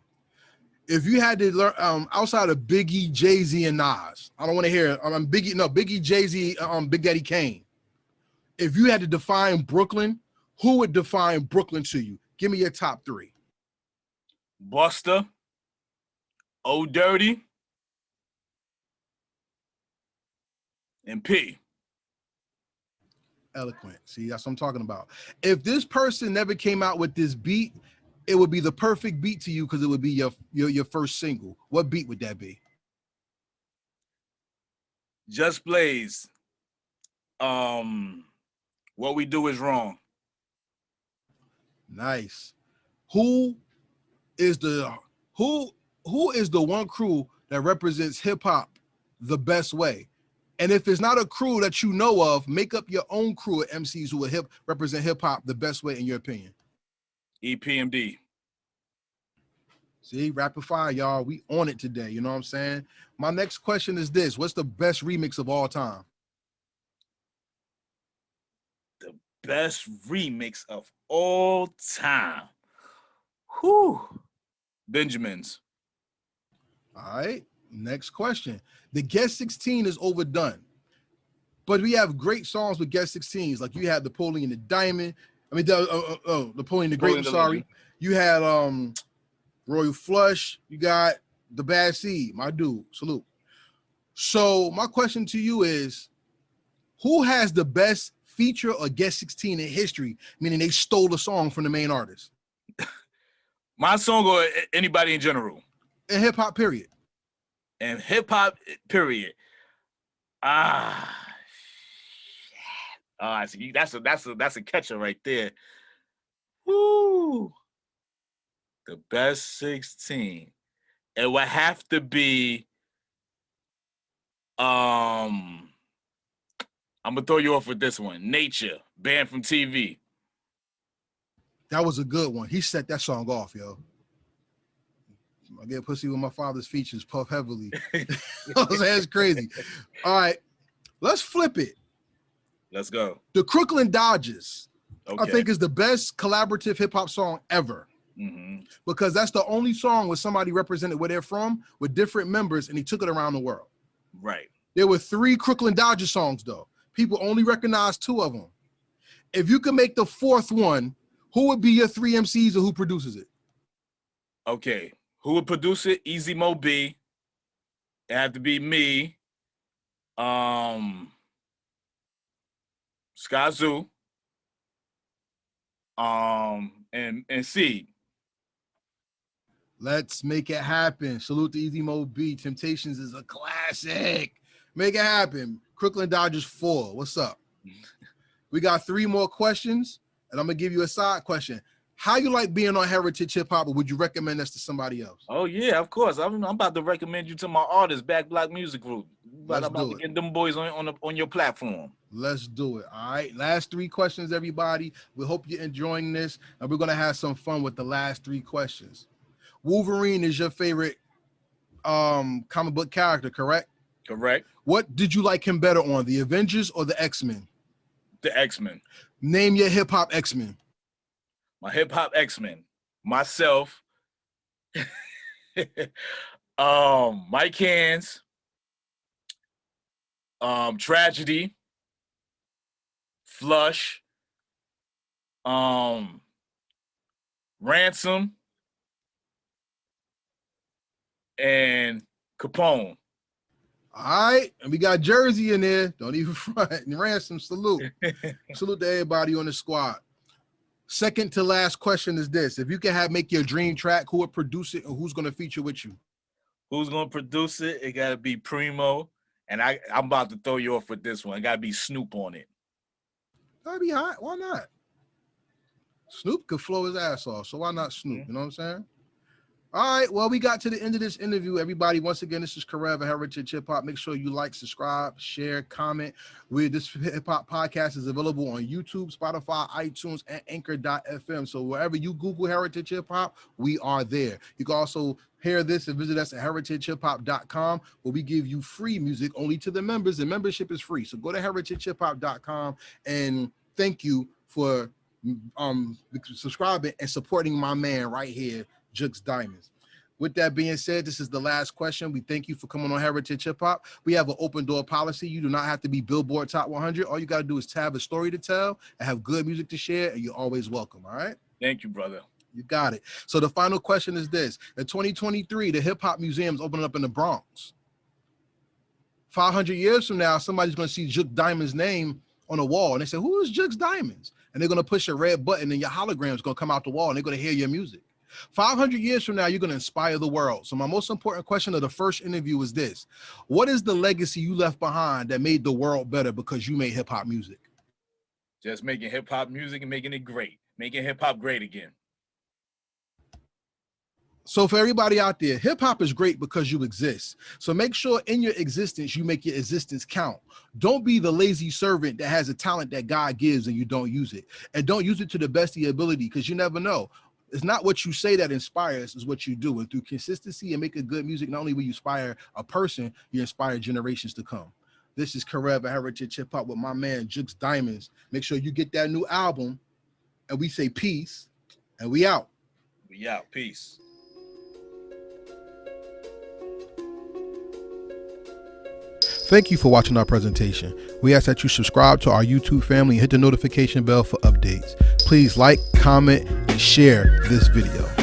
If you had to learn outside of Biggie, Jay-Z, and Nas, I don't want to hear Biggie, Jay-Z, Big Daddy Kane. If you had to define Brooklyn, who would define Brooklyn to you? Give me your top three. Buster, Old Dirty, And P. Eloquent. See, that's what I'm talking about. If this person never came out with this beat, it would be the perfect beat to you because it would be your first single. What beat would that be? Just Blaze. What We Do Is Wrong. Nice. Who is the one crew that represents hip hop the best way? And if it's not a crew that you know of, make up your own crew of MCs who will represent hip hop the best way in your opinion. EPMD. See, rapid fire, y'all. We on it today. You know what I'm saying? My next question is this: what's the best remix of all time? The best remix of all time. Whew. Benjamin's. All right. Next question. The Guest 16 is overdone, but we have great songs with Guest 16s. Like you had Napoleon the Diamond. I mean, Napoleon the Great. I'm sorry. You had Royal Flush. You got The Bad Seed. My dude. Salute. So my question to you is, who has the best feature or Guest 16 in history? Meaning they stole a song from the main artist. My song or anybody in general? In hip hop, period. And hip hop, period. See, that's a catcher right there. Woo! The best 16. It would have to be. I'm gonna throw you off with this one. Nature, banned from TV. That was a good one. He set that song off, yo. I get pussy with my father's features, puff heavily. That's crazy. All right, let's flip it. Let's go. The Crooklyn Dodgers, okay. I think, is the best collaborative hip hop song ever. Because that's the only song where somebody represented where they're from with different members and he took it around the world. Right. There were 3 Crooklyn Dodgers songs, though. People only recognize 2 of them. If you could make the 4th one, who would be your 3 MCs or who produces it? Okay. Who would produce it? Easy Mo B. It had to be me. Skyzoo. And C. Let's make it happen. Salute to Easy Mo B. Temptations is a classic. Make it happen. Crooklyn Dodgers 4. What's up? We got 3 more questions, and I'm gonna give you a side question. How you like being on Heritage Hip Hop, or would you recommend us to somebody else? Oh yeah, of course. I'm about to recommend you to my artist, Back Block Music Group. I'm about to get them boys on your platform. Let's do it. All right. Last 3 questions, everybody. We hope you're enjoying this, and we're gonna have some fun with the last 3 questions. Wolverine is your favorite comic book character, correct? Correct. What did you like him better on, the Avengers or the X-Men? The X-Men. Name your hip hop X-Men. My hip hop X-Men. Myself. Mike Hands. Tragedy. Flush. Ransom. And Capone. All right, and we got Jersey in there. Don't even front. And Ransom, salute. Salute to everybody on the squad. Second to last question is this: if you can make your dream track, who would produce it and who's going to feature with you? Who's going to produce it? It got to be Primo. And I'm about to throw you off with this one. It got to be Snoop on it. That'd be hot. Why not? Snoop could flow his ass off, so why not Snoop? You know what I'm saying? All right, well, we got to the end of this interview, everybody. Once again, this is Karev, Heritage Hip Hop. Make sure you like, subscribe, share, comment. This hip hop podcast is available on YouTube, Spotify, iTunes, and Anchor.fm. So wherever you Google Heritage Hip Hop, we are there. You can also hear this and visit us at heritagehiphop.com, where we give you free music only to the members, and membership is free. So go to heritagehiphop.com, and thank you for subscribing and supporting my man right here, Juxx Diamondz. With that being said, this is the last question. We thank you for coming on Heritage Hip Hop. We have an open door policy. You do not have to be Billboard Top 100. All you got to do is have a story to tell and have good music to share, and you're always welcome. All right? Thank you, brother. You got it. So the final question is this. In 2023, the Hip Hop Museum's opening up in the Bronx. 500 years from now, somebody's going to see Juxx Diamondz' name on a wall, and they say, who is Juxx Diamondz? And they're going to push a red button, and your hologram's going to come out the wall, and they're going to hear your music. 500 years from now, you're going to inspire the world. So my most important question of the first interview is this: what is the legacy you left behind that made the world better because you made hip hop music? Just making hip hop music and making it great, making hip hop great again. So for everybody out there, hip hop is great because you exist. So make sure in your existence, you make your existence count. Don't be the lazy servant that has a talent that God gives and you don't use it. And don't use it to the best of your ability, because you never know. It's not what you say that inspires, it's what you do. And through consistency and making good music, not only will you inspire a person, you inspire generations to come. This is Forever Heritage Hip Hop with my man, Juxx Diamondz. Make sure you get that new album, and we say peace, and we out. We out. Peace. Thank you for watching our presentation. We ask that you subscribe to our YouTube family and hit the notification bell for updates. Please like, comment, and share this video.